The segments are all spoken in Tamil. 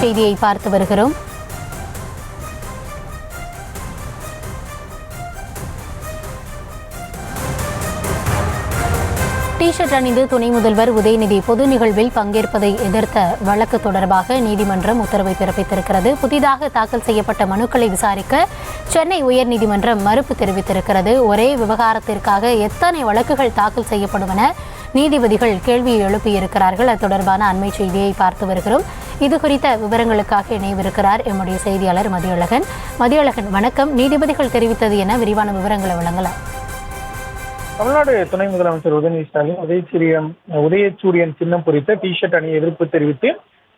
செய்தியை பார்த்து வருகிறோம். டி-ஷர்ட் அணிந்து துணை முதல்வர் உதயநிதி பொது நிகழ்வில் பங்கேற்பதை எதிர்த்த வழக்கு தொடர்பாக நீதிமன்றம் உத்தரவை பிறப்பித்திருக்கிறது. புதிதாக தாக்கல் செய்யப்பட்ட மனுக்களை விசாரிக்க சென்னை உயர்நீதிமன்றம் மறுப்பு தெரிவித்திருக்கிறது. ஒரே விவகாரத்திற்காக எத்தனை வழக்குகள் தாக்கல் செய்யப்படும் என நீதிபதிகள் கேள்வியை எழுப்பியிருக்கிறார்கள். அது தொடர்பான அண்மை செய்தியை பார்த்து வருகிறோம். இது குறித்த விவரங்களுக்காக இணைவிருக்கிறார் எம்முடைய செய்தியாளர் மதியழகன். மதியழகன், வணக்கம். நீதிபதிகள் தெரிவித்தது என விரிவான விவரங்களை வழங்கலாம். தமிழ்நாடு துணை முதலமைச்சர் உதயநிதி ஸ்டாலின் உதயசூரியன் சின்னம் குறித்த டி-ஷர்ட் அணியை எதிர்ப்பு தெரிவித்து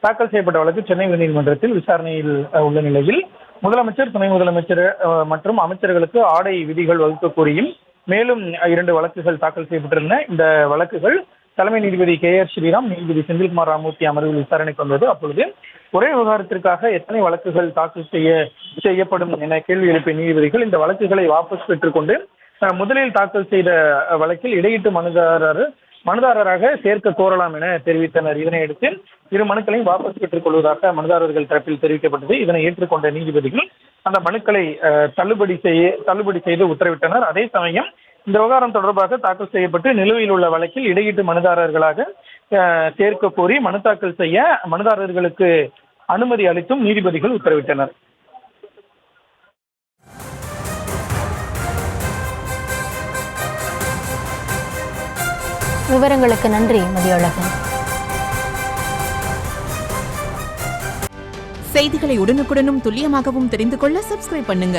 தாக்கல் செய்யப்பட்ட வழக்கு சென்னை உயர்நீதிமன்றத்தில் விசாரணையில் உள்ள நிலையில் முதலமைச்சர், துணை முதலமைச்சர் மற்றும் அமைச்சர்களுக்கு ஆடை விதிகள் வகுக்க கோரியும் மேலும் 2 வழக்குகள் தாக்கல் செய்யப்பட்டிருந்த இந்த வழக்குகள் தலைமை நீதிபதி KR ஸ்ரீராம், நீதிபதி செந்தில்குமார் ராமமூர்த்தி அமர்வில் விசாரணைக்கு வந்தது. அப்பொழுது ஒரே விவகாரத்திற்காக எத்தனை வழக்குகள் தாக்கல் செய்யப்படும் என கேள்வி எழுப்பிய நீதிபதிகள் இந்த வழக்குகளை வாபஸ் பெற்றுக்கொண்டு முதலில் தாக்கல் செய்த வழக்கில் இடையீட்டு மனுதாரராக சேர்க்க கோரலாம் என தெரிவித்தனர். இதனையடுத்து 2 மனுக்களையும் வாபஸ் பெற்றுக் கொள்வதாக மனுதாரர்கள் தரப்பில் தெரிவிக்கப்பட்டது. இதனை ஏற்றுக்கொண்ட நீதிபதிகள் அந்த மனுக்களை தள்ளுபடி செய்து உத்தரவிட்டனர். அதே சமயம் இந்த விவகாரம் தொடர்பாக தாக்கல் செய்யப்பட்டு நிலுவையில் உள்ள வழக்கில் இடையீட்டு மனுதாரர்களாக சேர்க்க கோரி மனு தாக்கல் செய்ய மனுதாரர்களுக்கு அனுமதி அளித்தும் நீதிபதிகள் உத்தரவிட்டனர். விவரங்களுக்கு நன்றி மதியழகன். செய்திகளை உடனுக்குடனும் துல்லியமாகவும் தெரிந்து கொள்ள சப்ஸ்கிரைப் பண்ணுங்க.